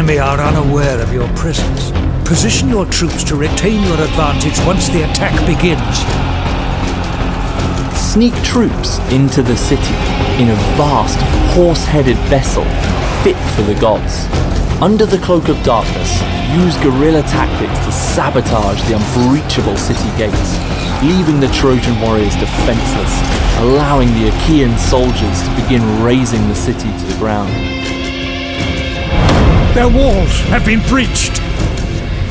enemy are unaware of your presence, position your troops to retain your advantage once the attack begins. Sneak troops into the city in a vast, horse-headed vessel fit for the gods. Under the cloak of darkness, use guerrilla tactics to sabotage the unbreachable city gates, leaving the Trojan warriors defenseless, allowing the Achaean soldiers to begin razing the city to the ground. Their walls have been breached!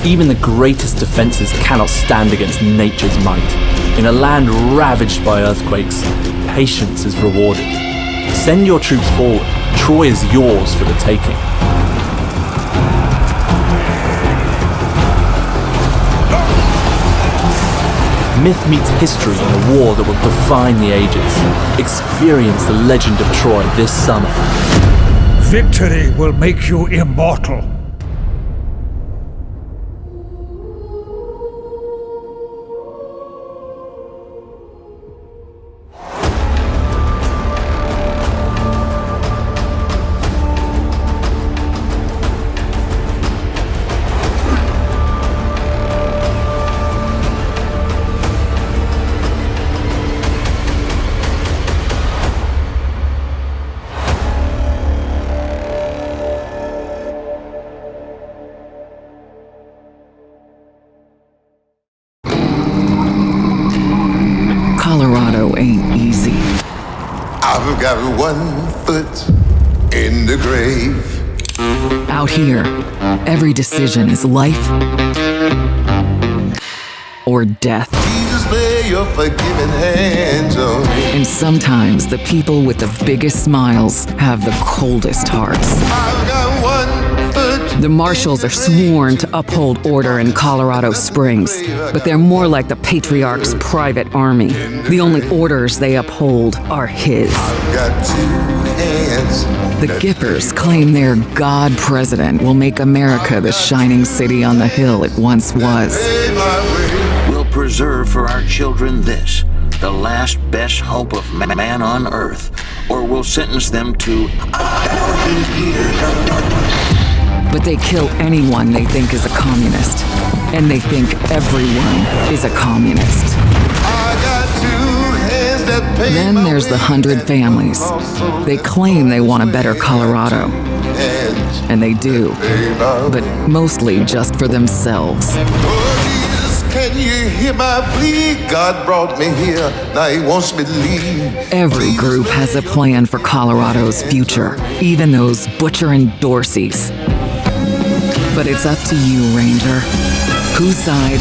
Even the greatest defenses cannot stand against nature's might. In a land ravaged by earthquakes, patience is rewarded. Send your troops forward. Troy is yours for the taking. Myth meets history in a war that will define the ages. Experience the legend of Troy this summer. Victory will make you immortal. Colorado ain't easy. I've got one foot in the grave. Out here, every decision is life or death. Jesus, lay your forgiving hands on me. And sometimes the people with the biggest smiles have the coldest hearts. I've got one foot. The marshals are sworn to uphold order in Colorado Springs, but they're more like the patriarch's private army. The only orders they uphold are his. I've got two hands. The Gippers claim their God president will make America the shining city on the hill it once was. Pay my way. We'll preserve for our children this, the last best hope of man on earth, or we'll sentence them to 1,000 years of darkness. But they kill anyone they think is a communist. And they think everyone is a communist. I got two hands that pay Then my there's the way. 100 families. They claim they want a better Colorado. Hands And they do. pay my But way. mostly just for themselves. Oh, Jesus, can you hear my plea? God brought me here, now he wants me to leave. Every group has a plan for Colorado's future, even those Butcher and Dorseys. But it's up to you, Ranger. Whose side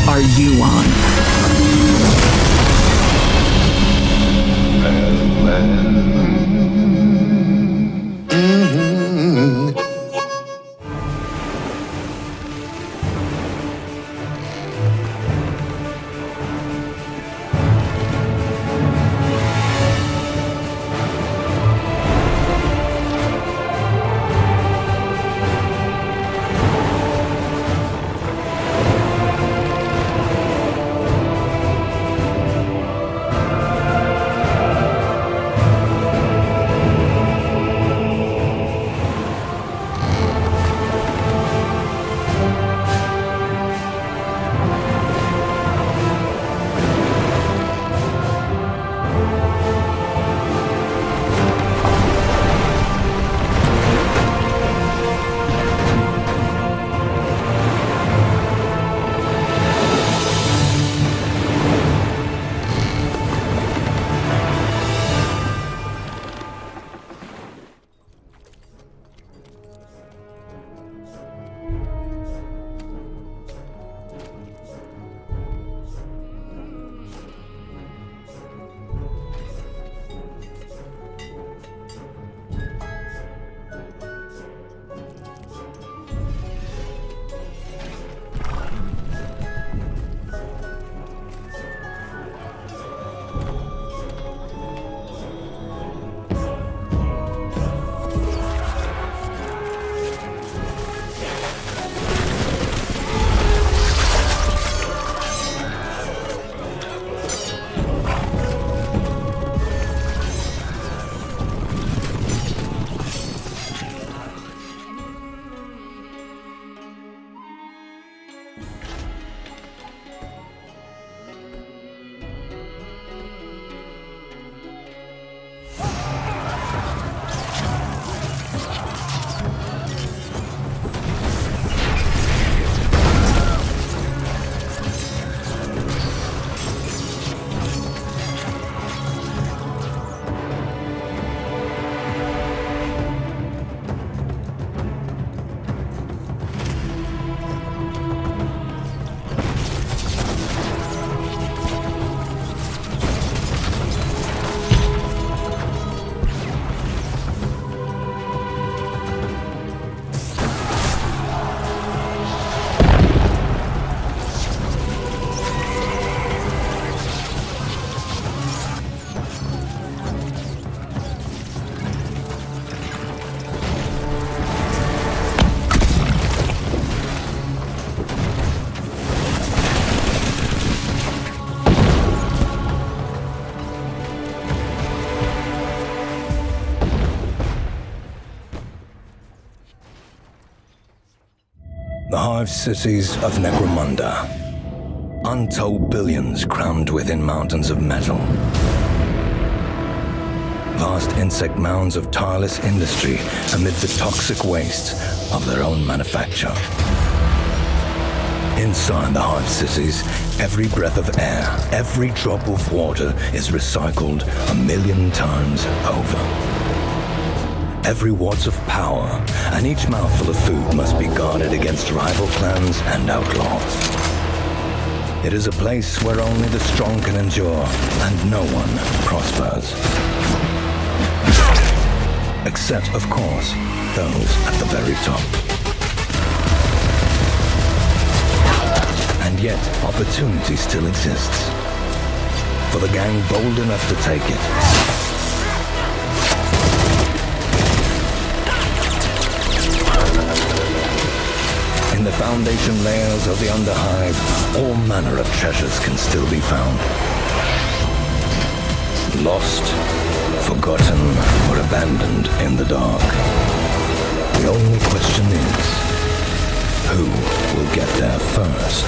are you on? The hive cities of Necromunda. Untold billions crammed within mountains of metal. Vast insect mounds of tireless industry amid the toxic wastes of their own manufacture. Inside the hive cities, every breath of air, every drop of water is recycled 1,000,000 times over. Every watt of power and each mouthful of food must be guarded against rival clans and outlaws. It is a place where only the strong can endure and no one prospers. Except, of course, those at the very top. And yet, opportunity still exists. For the gang bold enough to take it. In the foundation layers of the Underhive, all manner of treasures can still be found. Lost, forgotten, or abandoned in the dark. The only question is, who will get there first?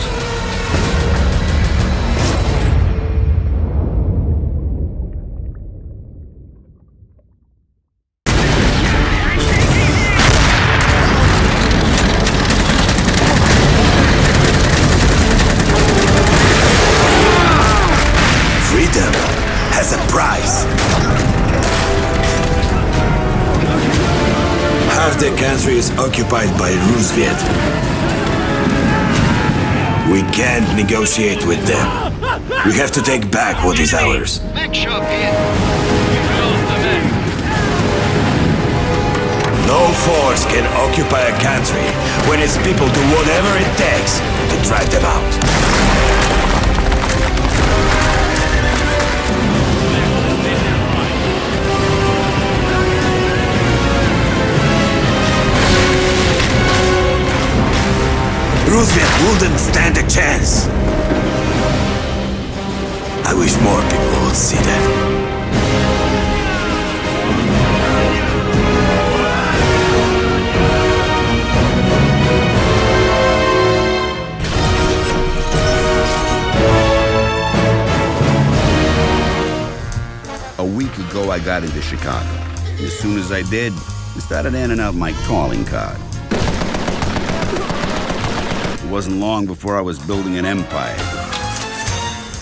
Freedom has a price. Half the country is occupied by Roosevelt. We can't negotiate with them. We have to take back what is ours. No force can occupy a country when its people do whatever it takes to drive them out. Roosevelt wouldn't stand a chance. I wish more people would see that. A week ago, I got into Chicago. As soon as I did, I started handing out my calling card. It wasn't long before I was building an empire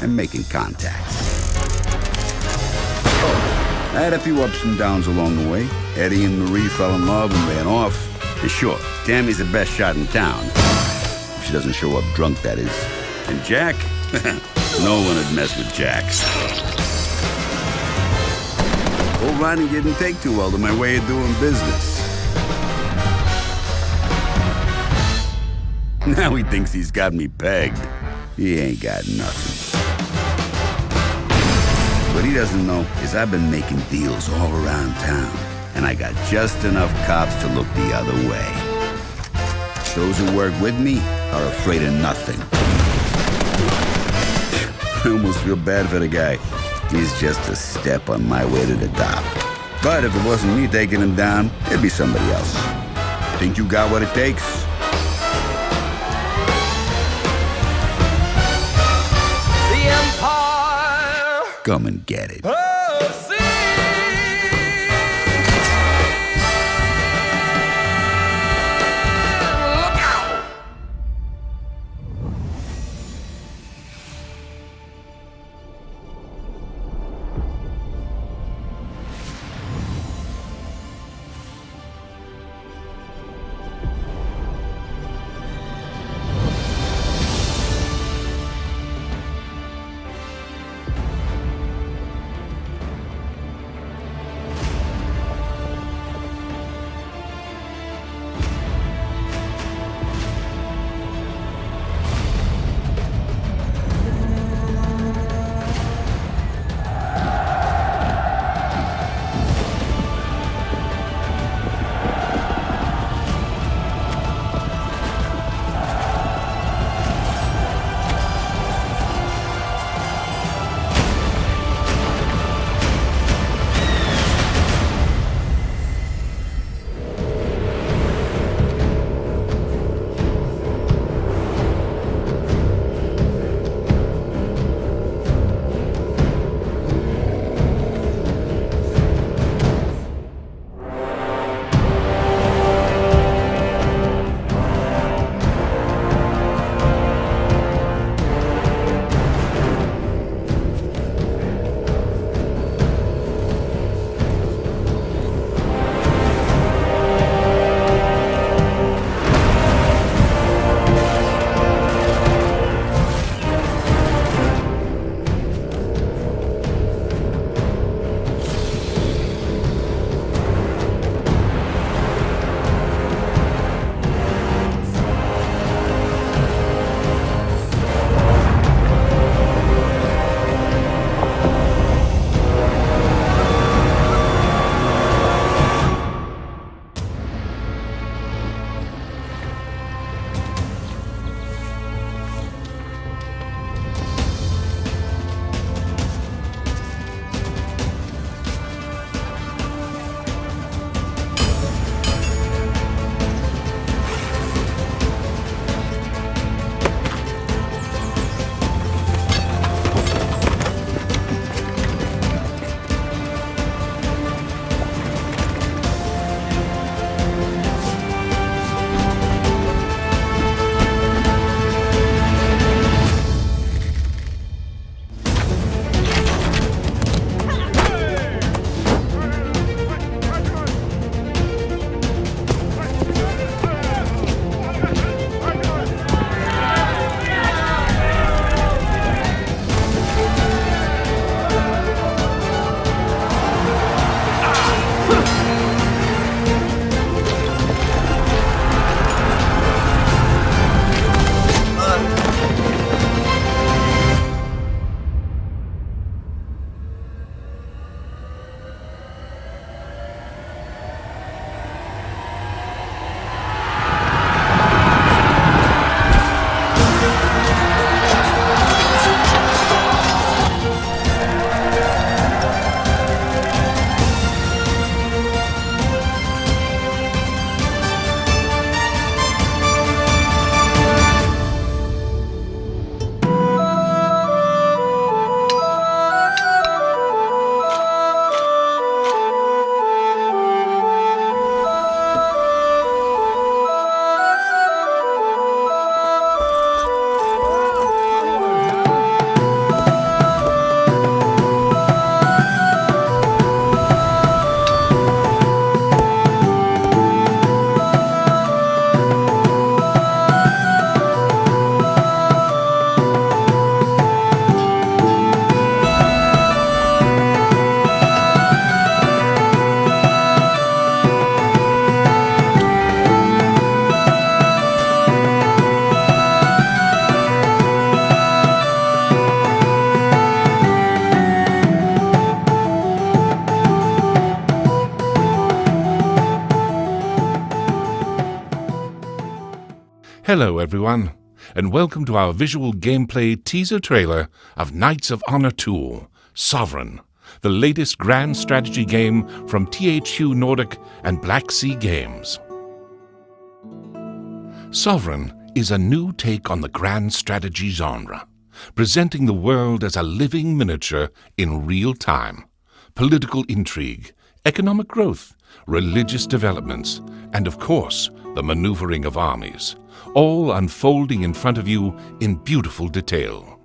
and making contacts. I had a few ups and downs along the way. Eddie and Marie fell in love and ran off. And sure, Tammy's the best shot in town. If she doesn't show up drunk, that is. And Jack? No one would mess with Jack. Old Ronnie didn't take too well to my way of doing business. Now he thinks he's got me pegged. He ain't got nothing. What he doesn't know is I've been making deals all around town, and I got just enough cops to look the other way. Those who work with me are afraid of nothing. I almost feel bad for the guy. He's just a step on my way to the top. But if it wasn't me taking him down, it'd be somebody else. Think you got what it takes? The Empire! Come and get it. Hello everyone, and welcome to our visual gameplay teaser trailer of Knights of Honor 2, Sovereign, the latest grand strategy game from THQ Nordic and Black Sea Games. Sovereign is a new take on the grand strategy genre, presenting the world as a living miniature in real time. Political intrigue, economic growth, religious developments, and of course, the maneuvering of armies, all unfolding in front of you in beautiful detail.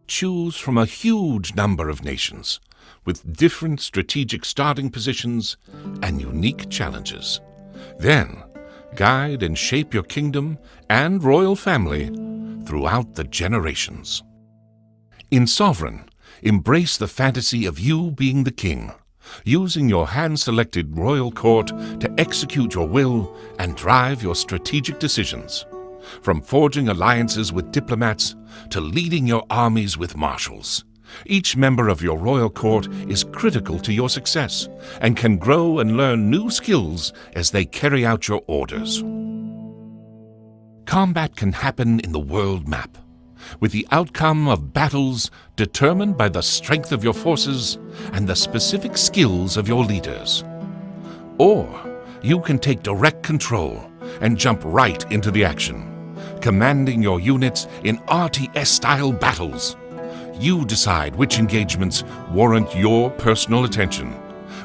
Choose from a huge number of nations, with different strategic starting positions and unique challenges. Then, guide and shape your kingdom and royal family throughout the generations. In Sovereign, embrace the fantasy of you being the king, using your hand-selected royal court to execute your will and drive your strategic decisions, from forging alliances with diplomats to leading your armies with marshals. Each member of your royal court is critical to your success and can grow and learn new skills as they carry out your orders. Combat can happen in the world map, with the outcome of battles determined by the strength of your forces and the specific skills of your leaders. Or you can take direct control and jump right into the action, commanding your units in RTS-style battles. You decide which engagements warrant your personal attention,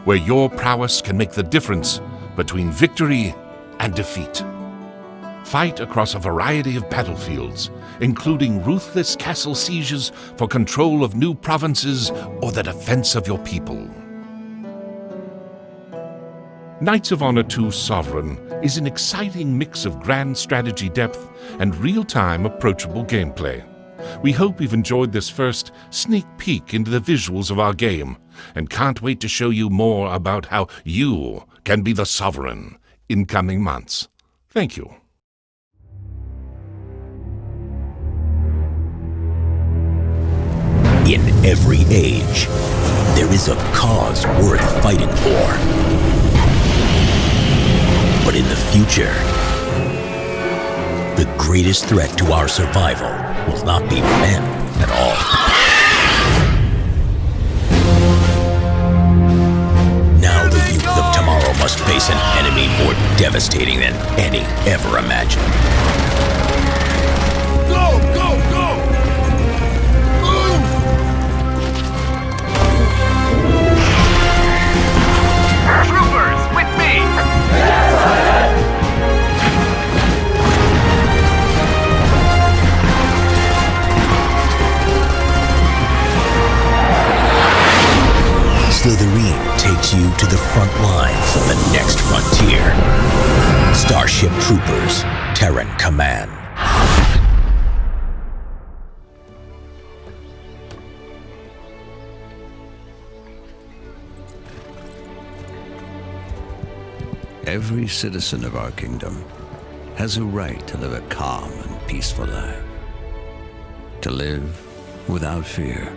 where your prowess can make the difference between victory and defeat. Fight across a variety of battlefields, including ruthless castle sieges for control of new provinces or the defense of your people. Knights of Honor 2 Sovereign is an exciting mix of grand strategy depth and real-time approachable gameplay. We hope you've enjoyed this first sneak peek into the visuals of our game and can't wait to show you more about how you can be the Sovereign in coming months. Thank you. In every age, there is a cause worth fighting for. But in the future, the greatest threat to our survival will not be men at all. Now the youth of tomorrow must face an enemy more devastating than any ever imagined. Go, go, go! Troopers, with me! Slytherin takes you to the front lines of the next frontier. Starship Troopers, Terran Command. Every citizen of our kingdom has a right to live a calm and peaceful life. To live without fear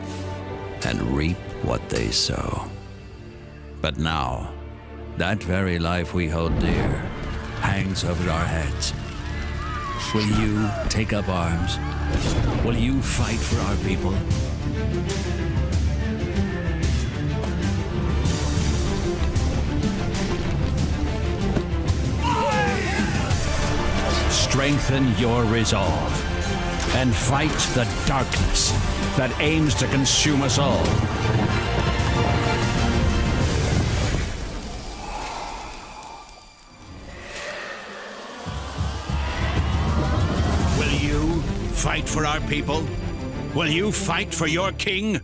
and reap what they sow. But now, that very life we hold dear hangs over our heads. Will you take up arms? Will you fight for our people? Strengthen your resolve and fight the darkness that aims to consume us all. Will you fight for our people? Will you fight for your king?